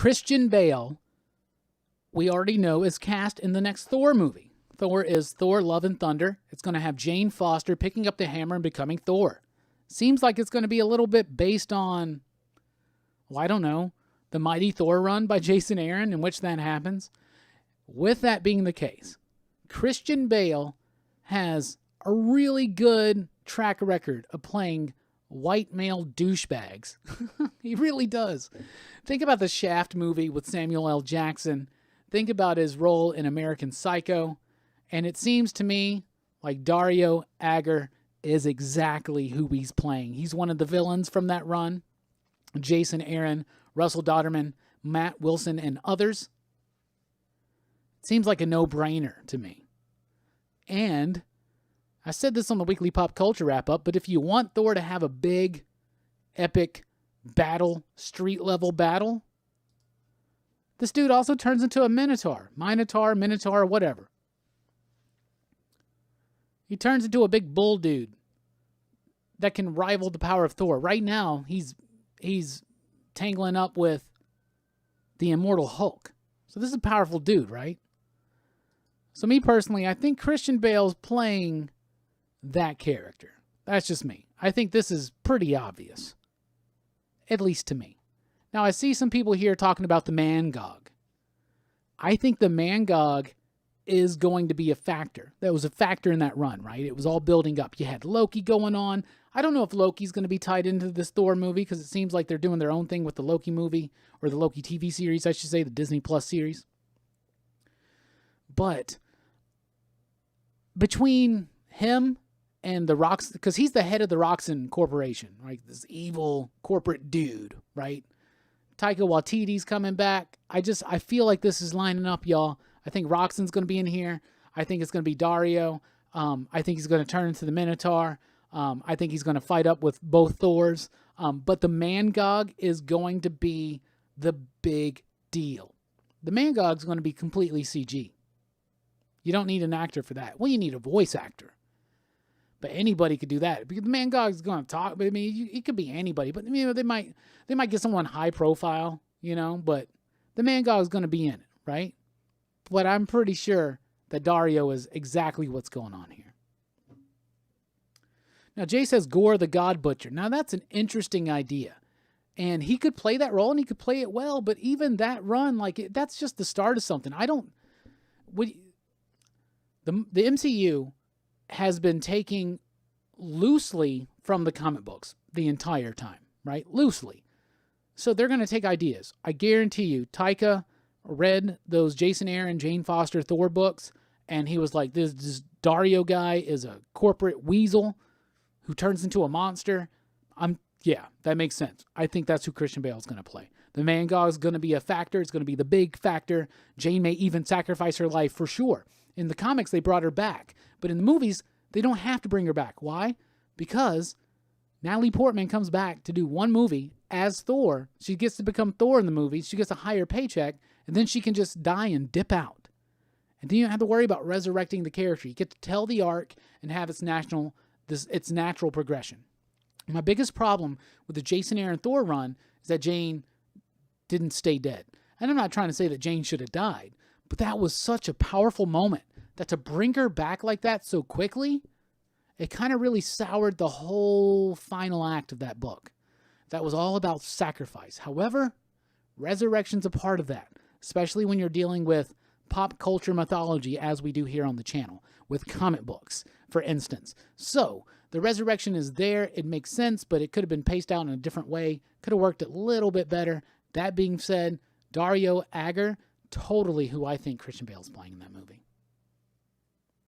Christian Bale, we already know, is cast in the next Thor movie. Thor is Thor Love and Thunder. It's going to have Jane Foster picking up the hammer and becoming Thor. Seems like it's going to be a little bit based on, well, I don't know, the Mighty Thor run by Jason Aaron, in which that happens. With that being the case, Christian Bale has a really good track record of playing white male douchebags. He really does. Think about the Shaft movie with Samuel L. Jackson. Think about his role in American Psycho. And it seems to me like Dario Agger is exactly who he's playing. He's one of the villains from that run. Jason Aaron, Russell Dodderman, Matt Wilson, and others. It seems like a no-brainer to me. And I said this on the weekly pop culture wrap-up, but if you want Thor to have a big, epic battle, street-level battle, this dude also turns into a Minotaur, whatever. He turns into a big bull dude that can rival the power of Thor. Right now, he's tangling up with the immortal Hulk. So this is a powerful dude, right? So me personally, I think Christian Bale's playing that character. That's just me. I think this is pretty obvious. At least to me. Now, I see some people here talking about the Mangog. I think the Mangog is going to be a factor. That was a factor in that run, right? It was all building up. You had Loki going on. I don't know if Loki's going to be tied into this Thor movie because it seems like they're doing their own thing with the Loki movie, or the Loki TV series, I should say, the Disney Plus series. But between him and the Rox, because he's the head of the Roxxon Corporation, right? This evil corporate dude, right? Taika Waititi's coming back. I feel like this is lining up, y'all. I think Roxxon's going to be in here. I think it's going to be Dario. I think he's going to turn into the Minotaur. I think he's going to fight up with both Thors. But the Mangog is going to be the big deal. The Mangog's going to be completely CG. You don't need an actor for that. Well, you need a voice actor. But anybody could do that. Because the Mangog's going to talk. I mean, it could be anybody. But you know, they might get someone high profile, you know. But the Mangog's going to be in it, right? But I'm pretty sure that Dario is exactly what's going on here. Now, Jay says Gore the God Butcher. Now, that's an interesting idea. And he could play that role, and he could play it well. But even that run, that's just the start of something. The MCU has been taking loosely from the comic books the entire time, right? Loosely. So they're going to take ideas. I guarantee you, Taika read those Jason Aaron, Jane Foster Thor books, and he was like, this Dario guy is a corporate weasel who turns into a monster. Yeah, that makes sense. I think that's who Christian Bale is going to play. The Mangog is going to be a factor. It's going to be the big factor. Jane may even sacrifice her life for sure. In the comics, they brought her back. But in the movies, they don't have to bring her back. Why? Because Natalie Portman comes back to do one movie as Thor. She gets to become Thor in the movie. She gets a higher paycheck. And then she can just die and dip out. And then you don't have to worry about resurrecting the character. You get to tell the arc and have its natural progression. My biggest problem with the Jason Aaron Thor run is that Jane didn't stay dead. And I'm not trying to say that Jane should have died, but that was such a powerful moment that to bring her back like that so quickly, it kind of really soured the whole final act of that book. That was all about sacrifice. However, resurrection's a part of that, especially when you're dealing with pop culture mythology as we do here on the channel, with comic books, for instance. So, the resurrection is there, it makes sense, but it could have been paced out in a different way, could have worked a little bit better. That being said, Dario Agger, totally who I think Christian Bale's playing in that movie.